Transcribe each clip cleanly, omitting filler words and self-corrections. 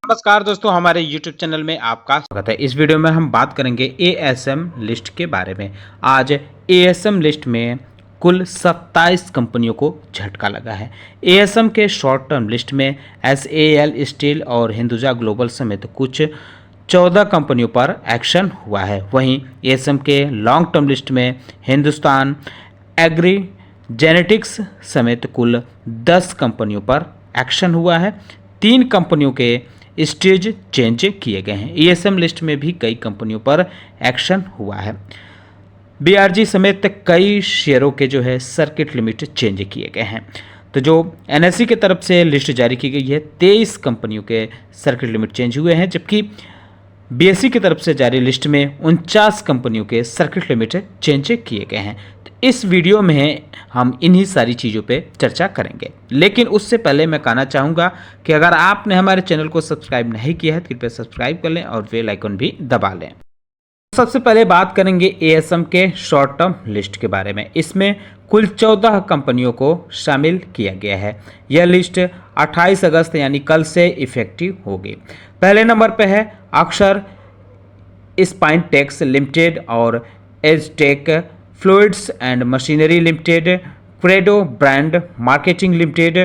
नमस्कार दोस्तों, हमारे YouTube चैनल में आपका स्वागत है। इस वीडियो में हम बात करेंगे एएसएम लिस्ट के बारे में। आज एएसएम लिस्ट में कुल 27 कंपनियों को झटका लगा है। एएसएम के शॉर्ट टर्म लिस्ट में एसएएल स्टील और हिंदुजा ग्लोबल समेत कुछ 14 कंपनियों पर एक्शन हुआ है। वहीं एएसएम के लॉन्ग टर्म लिस्ट में हिंदुस्तान एग्री जेनेटिक्स समेत कुल 10 कंपनियों पर एक्शन हुआ है। 3 कंपनियों के स्टेज चेंज किए गए हैं। ईएसएम लिस्ट में भी कई कंपनियों पर एक्शन हुआ है। बीआरजी समेत कई शेयरों के सर्किट लिमिट चेंज किए गए हैं। तो जो एनएसई की तरफ से लिस्ट जारी की गई है, 23 कंपनियों के सर्किट लिमिट चेंज हुए हैं, जबकि बीएसई की तरफ से जारी लिस्ट में 49 कंपनियों के सर्किट लिमिट चेंज किए गए हैं। तो इस वीडियो में हम इन्हीं सारी चीज़ों पे चर्चा करेंगे, लेकिन उससे पहले मैं कहना चाहूँगा कि अगर आपने हमारे चैनल को सब्सक्राइब नहीं किया है तो कृपया सब्सक्राइब कर लें और बेल आइकन भी दबा लें। सबसे पहले बात करेंगे एएसएम के शॉर्ट टर्म लिस्ट के बारे में। इसमें कुल 14 कंपनियों को शामिल किया गया है। यह लिस्ट 28 अगस्त यानी कल से इफेक्टिव होगी। पहले नंबर पर है अक्षर स्पाइनटेक्स लिमिटेड और एजटेक fluids and machinery limited, Credo brand marketing limited,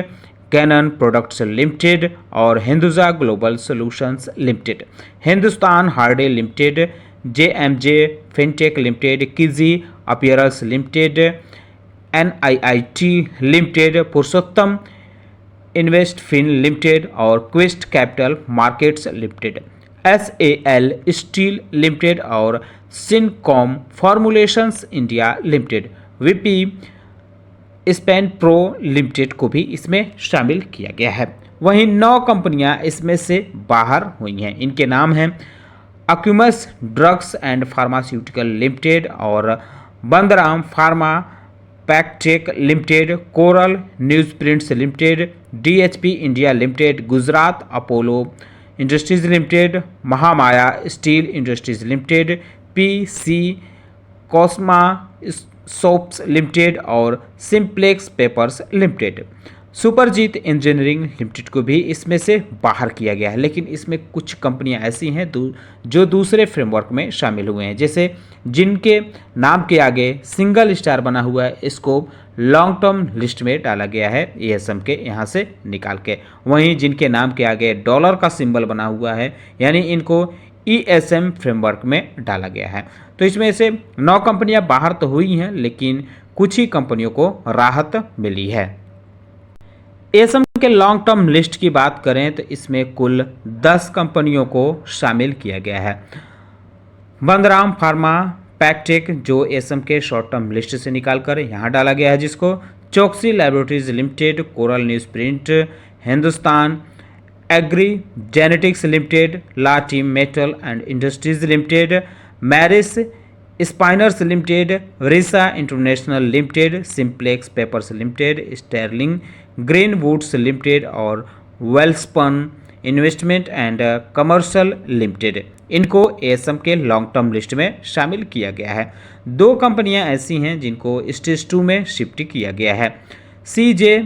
Canon products limited और Hinduja global solutions limited. Hindustan hardy limited, JMJ fintech limited, Kizi apparels limited, NIIT limited, Purushottam investfin limited और Quest capital markets limited, SAL steel limited और Syncom formulations India limited, VP spin pro limited को भी इसमें शामिल किया गया है। वहीं 9 कंपनियां इसमें से बाहर हुई हैं। इनके नाम हैं Acumus drugs and pharmaceutical limited और Bandaram pharma packtech limited, Coral news prints limited, DHP India limited, Gujarat Apollo industries limited, Mahamaya steel industries limited, PC Cosma soaps limited और Simplex papers limited. Suprajit engineering limited को भी इसमें से बाहर किया गया है, लेकिन इसमें कुछ कंपनियां ऐसी हैं जो दूसरे फ्रेमवर्क में शामिल हुए हैं, जैसे जिनके नाम के आगे सिंगल स्टार बना हुआ है, इसको लॉन्ग टर्म लिस्ट में डाला गया है एएसएम के यहाँ से निकाल के। वहीं जिनके नाम के आगे डॉलर का सिंबल बना हुआ है, यानी इनको ईएसएम फ्रेमवर्क में डाला गया है। तो इसमें से 9 कंपनियां बाहर तो हुई हैं, लेकिन कुछ ही कंपनियों को राहत मिली है। एएसएम के लॉन्ग टर्म लिस्ट की बात करें तो इसमें कुल 10 कंपनियों को शामिल किया गया है। बंदराम फार्मा पैकटेक जो एएसएम के शॉर्ट टर्म लिस्ट से निकालकर यहाँ डाला गया है, जिसको Choksi laboratories limited, Coral news print, Hindustan agri genetics limited, la Tim metal and industries limited, Maris spinners limited, Risa international limited, Simplex papers limited, Sterling green woods limited और Welspun investment and commercial limited, इनको ASM के long term list में शामिल किया गया है। 2 कंपनियां ऐसी हैं जिनको स्टेज 2 में शिफ्ट किया गया है, CJ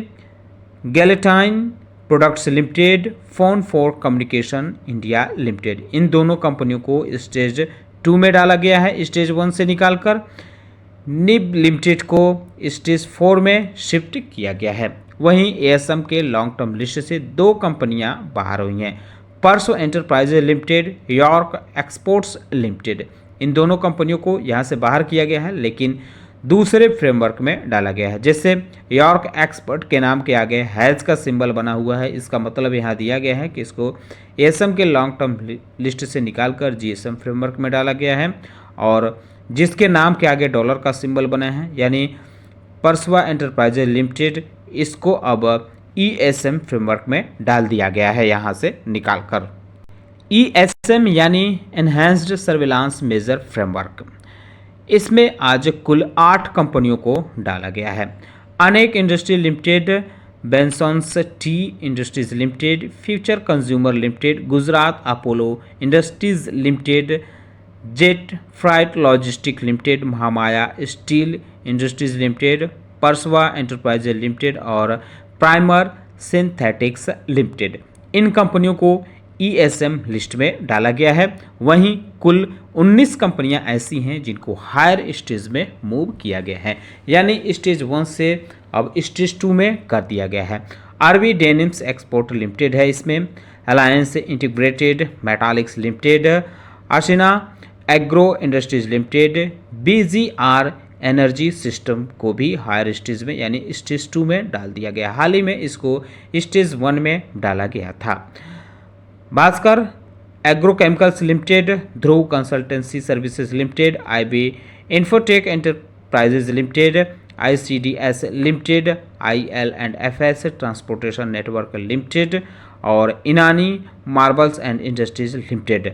gelatine products limited, phone for communication India limited. इन दोनों कंपनियों को स्टेज 2 में डाला गया है स्टेज 1 से निकालकर। निब लिमिटेड को स्टेज 4 में शिफ्ट किया गया है। वहीं एएसएम के लॉन्ग टर्म लिस्ट से 2 कंपनियां बाहर हुई हैं, Parso enterprises limited, York exports limited. इन दोनों कंपनियों को यहां से बाहर किया गया है, लेकिन दूसरे फ्रेमवर्क में डाला गया है। जैसे यॉर्क एक्सपर्ट के नाम के आगे हैज का सिंबल बना हुआ है, इसका मतलब यहाँ दिया गया है कि इसको एएसएम के लॉन्ग टर्म लिस्ट से निकालकर जीएसएम फ्रेमवर्क में डाला गया है। और जिसके नाम के आगे डॉलर का सिंबल बना है, यानी परसवा एंटरप्राइजेज लिमिटेड, इसको अब ईएसएम फ्रेमवर्क में डाल दिया गया है यहाँ से निकालकर। ईएसएम यानी एनहांस्ड सर्विलांस मेजर फ्रेमवर्क, इसमें आज कुल 8 कंपनियों को डाला गया है। Anik industry limited, Bensons tea industries limited, future consumer limited, Gujarat Apollo industries limited, Jet Freight logistic limited, Mahamaya steel industries limited, Parshva enterprises limited और प्राइमर सिंथेटिक्स लिमिटेड। इन कंपनियों को ईएसएम लिस्ट में डाला गया है। वहीं कुल 19 कंपनियां ऐसी हैं जिनको हायर स्टेज में मूव किया गया है, यानी स्टेज 1 से अब स्टेज 2 में कर दिया गया है। आरबी डेनिम्स एक्सपोर्ट लिमिटेड है इसमें, alliance integrated metallics limited, Ashina agro industries limited, BGR energy system को भी हायर स्टेज में यानी स्टेज 2 में डाल दिया गया। हाल ही में इसको स्टेज 1 में डाला गया था। Bhaskar agrochemicals limited, Dhruv consultancy services limited, IB infotech enterprises limited, ICDS limited, IL and FS transportation network limited और Inani marbles and industries limited,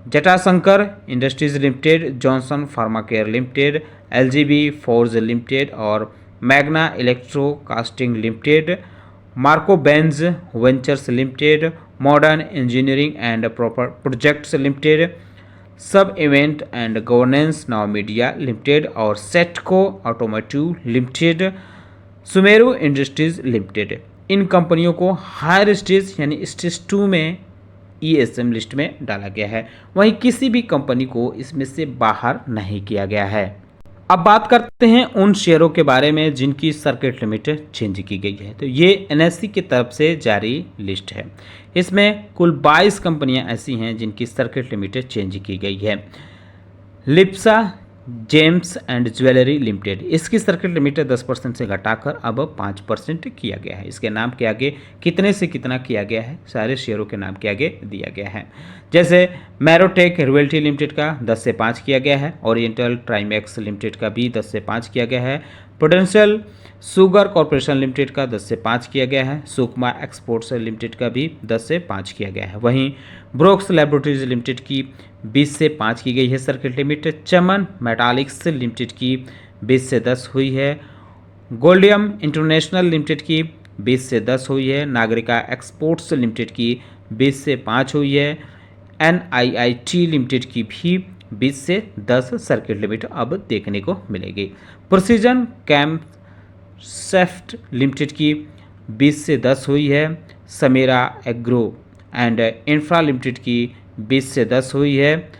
Jatashankar industries limited, Johnson pharmacare limited, LGB forge limited और Magna electro casting limited, Marco Benz ventures limited, modern engineering and projects limited, SAB event and governance now media limited और Setco automotive limited, Sumeru industries limited. इन कंपनियों को higher stage यानी stage 2 में ESM list में डाला गया है। वहीं किसी भी कंपनी को इसमें से बाहर नहीं किया गया है। अब बात करते हैं उन शेयरों के बारे में जिनकी सर्किट लिमिट चेंज की गई है। तो ये एनएससी की तरफ से जारी लिस्ट है। इसमें कुल 22 कंपनियां ऐसी हैं जिनकी सर्किट लिमिट चेंज की गई है। Lipsa James and jewellery limited, इसकी सर्किट लिमिट 10% से घटाकर अब 5% किया गया है। इसके नाम के आगे कितने से कितना किया गया है, सारे शेयरों के नाम के आगे दिया गया है। जैसे मैरोटेक रियल्टी लिमिटेड का 10 से 5 किया गया है, ओरिएंटल ट्राइमैक्स लिमिटेड का भी 10 से 5 किया गया है, प्रूडेंशियल शुगर कॉरपोरेशन लिमिटेड का 10 से 5 किया गया है, सुकमा एक्सपोर्ट्स लिमिटेड का भी 10 से 5 किया गया है। वहीं ब्रोक्स लैबोरेटरीज लिमिटेड की 20 से 5 की गई है सर्किट लिमिट, चमन मेटालिक्स लिमिटेड की 20 से 10 हुई है, गोल्डियम इंटरनेशनल लिमिटेड की 20 से 10 हुई है, नागरिका एक्सपोर्ट्स लिमिटेड की 20 से 5 हुई है, NIIT लिमिटेड की भी 20 से 10 सर्किट लिमिट अब देखने को मिलेगी। प्रोसीजन कैम्प सेफ्ट लिमिटेड की 20 से 10 हुई है, Samira Agro and Infra Limited की 20 से 10 हुई है,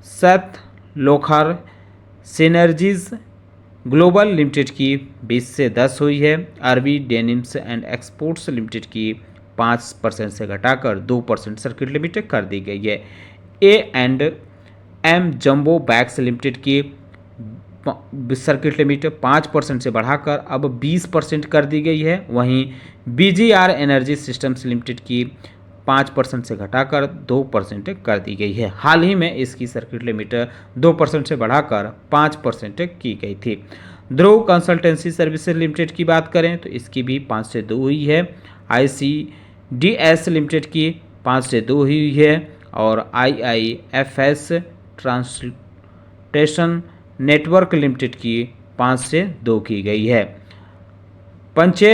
सत लोखर सिनर्जीज ग्लोबल लिमिटेड की 20 से 10 हुई है, RB Denims and Exports Limited की 5% से घटाकर 2% सर्किट लिमिट कर दी गई है। A&M जंबो बैग्स लिमिटेड की सर्किट लिमिट 5% से बढ़ाकर अब 20% कर दी गई है। वहीं BGR एनर्जी सिस्टम्स लिमिटेड की 5% से घटाकर 2% कर दी गई है। हाल ही में इसकी सर्किट लिमिट 2% से बढ़ाकर 5% की गई थी। ध्रुव कंसल्टेंसी सर्विसेज लिमिटेड की बात करें तो इसकी भी 5 से 2 हुई है, ICDS लिमिटेड की 5 से 2 हुई है और IIFS ट्रांसपोर्टेशन नेटवर्क लिमिटेड की 5 से 2 की गई है। पंचे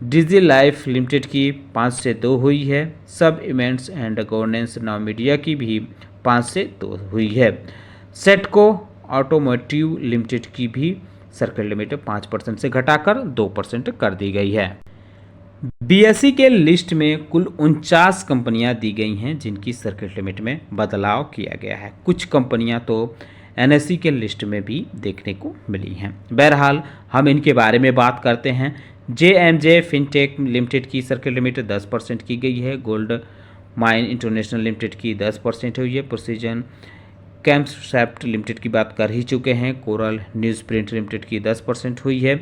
डिजी लाइफ लिमिटेड की 5 से 2 हुई है, सब events and governance now media की भी 5 से 2 हुई है, सेटको ऑटोमोटिव लिमिटेड की भी सर्किट लिमिट 5% से घटाकर 2% कर दी गई है। बीएसई के लिस्ट में कुल 49 कंपनियां दी गई हैं जिनकी सर्किट लिमिट में बदलाव किया गया है। कुछ कंपनियां तो एनएसई के लिस्ट में भी देखने को मिली हैं। बहरहाल हम इनके बारे में बात करते हैं। JMJ फिनटेक लिमिटेड की सर्किट लिमिट 10% की गई है, गोल्ड माइन इंटरनेशनल लिमिटेड की 10% हुई है, प्रोसीजन कैम्पसेप्ट लिमिटेड की बात कर ही चुके हैं, कोरल न्यूज़ प्रिंट लिमिटेड की 10% हुई है,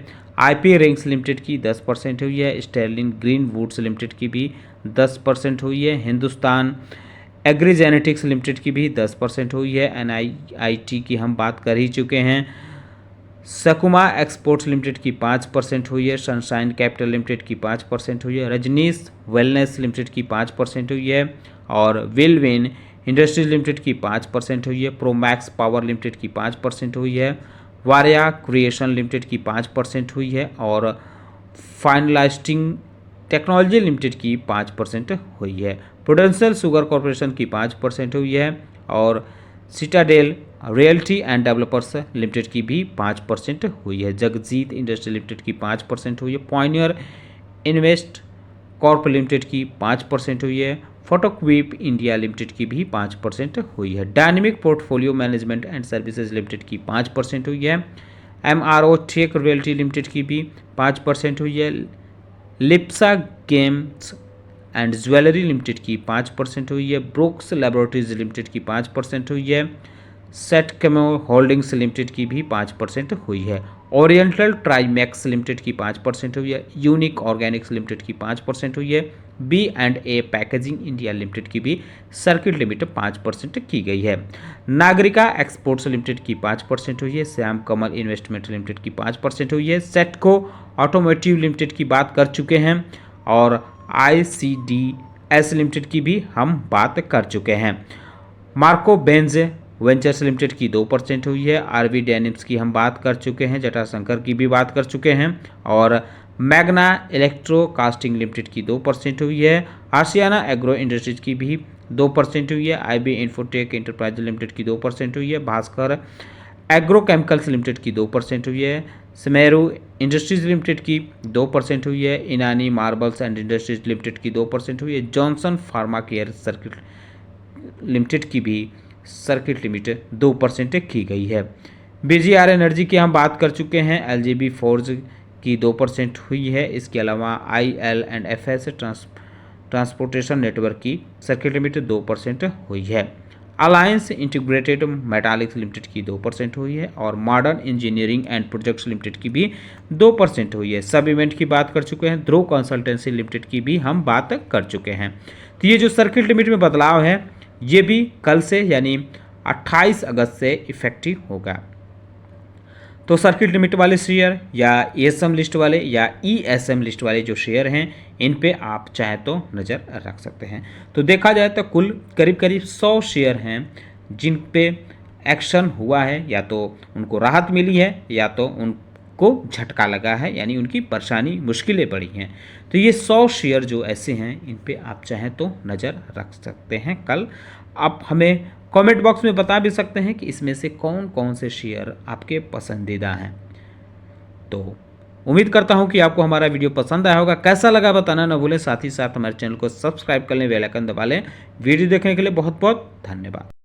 IP रिंग्स लिमिटेड की 10% हुई है, स्टर्लिंग ग्रीन वुड्स लिमिटेड की भी 10% हुई है, हिंदुस्तान एग्रीजेनेटिक्स लिमिटेड की भी 10% हुई है, NIIT की हम बात कर ही चुके हैं, सकुमा एक्सपोर्ट्स लिमिटेड की 5% हुई है, सनशाइन कैपिटल लिमिटेड की 5% हुई है, रजनीश वेलनेस लिमिटेड की 5% हुई है और विलविन इंडस्ट्रीज लिमिटेड की 5% हुई है, प्रोमैक्स पावर लिमिटेड की 5% हुई है, वारिया क्रिएशन लिमिटेड की 5% हुई है और फाइनलाइस्टिंग टेक्नोलॉजी लिमिटेड की 5% हुई है, प्रूडेंशियल शुगर कॉरपोरेशन की 5% हुई है और Citadel realty and developers limited की भी 5% हुई है, जगजीत इंडस्ट्री लिमिटेड की 5% हुई है, पॉइनियर इन्वेस्ट कॉर्प लिमिटेड की 5% हुई है, फोटोक्विप इंडिया लिमिटेड की भी 5% हुई है। Dynamic portfolio management and services limited की 5% हुई है। MRO टेक रियल्टी लिमिटेड की भी 5% हुई है। Lipsa games and jewellery limited की 5% हुई है। ब्रुक्स लैबोरेटरीज लिमिटेड की 5% हुई है। सेटकमो होल्डिंग्स लिमिटेड की भी 5% हुई है। ओरिएंटल ट्राइमैक्स लिमिटेड की 5% हुई है। यूनिक ऑर्गेनिक्स लिमिटेड की 5% हुई है। B&A पैकेजिंग इंडिया लिमिटेड की भी सर्किट लिमिट 5% की गई है। नागरिका एक्सपोर्ट्स लिमिटेड की 5% हुई है। श्याम कमल इन्वेस्टमेंट लिमिटेड की 5% हुई है। सेटको ऑटोमोटिव लिमिटेड की बात कर चुके हैं और ICDS लिमिटेड की भी हम बात कर चुके हैं। मार्को बेंज वेंचर्स लिमिटेड की 2% हुई है। RV डेनिम्स की हम बात कर चुके हैं। जटाशंकर की भी बात कर चुके हैं और मैग्ना इलेक्ट्रो कास्टिंग लिमिटेड की 2% हुई है। आशियाना एग्रो इंडस्ट्रीज की भी 2% हुई है। IB इन्फोटेक इंटरप्राइज लिमिटेड की 2% हुई है। भास्कर एग्रो केमिकल्स लिमिटेड की 2% हुई है। स्मेरू इंडस्ट्रीज लिमिटेड की 2% हुई है। इनानी मार्बल्स एंड इंडस्ट्रीज लिमिटेड की 2% हुई है। Johnson pharma care circuit limited की भी सर्किट लिमिट 2% की गई है। BGR एनर्जी की हम बात कर चुके हैं। LGB फोर्ज की 2% हुई है। इसके अलावा IL&FS ट्रांसपोर्टेशन नेटवर्क की सर्किट लिमिट 2% हुई है। अलायंस इंटीग्रेटेड मेटालिक्स लिमिटेड की 2% हुई है और modern engineering and projects limited की भी 2% हुई है। सब इवेंट की बात कर चुके हैं। ध्रुव कंसल्टेंसी लिमिटेड की भी हम बात कर चुके हैं। तो ये जो सर्किट लिमिट में बदलाव है ये भी कल से यानी 28 अगस्त से इफेक्टिव होगा। तो सर्किट लिमिट वाले शेयर या ESM लिस्ट वाले या ESM लिस्ट वाले जो शेयर हैं इन पे आप चाहे तो नज़र रख सकते हैं। तो देखा जाए तो कुल करीब करीब 100 शेयर हैं जिन पे एक्शन हुआ है, या तो उनको राहत मिली है या तो उनको झटका लगा है, यानी उनकी परेशानी मुश्किलें पड़ी हैं। तो ये 100 शेयर जो ऐसे हैं इन पे आप चाहें तो नज़र रख सकते हैं। कल आप हमें कमेंट बॉक्स में बता भी सकते हैं कि इसमें से कौन कौन से शेयर आपके पसंदीदा हैं। तो उम्मीद करता हूं कि आपको हमारा वीडियो पसंद आया होगा। कैसा लगा बताना न भूलें। साथ ही साथ हमारे चैनल को सब्सक्राइब कर लें, बेल आइकन दबा लें। वीडियो देखने के लिए बहुत बहुत धन्यवाद।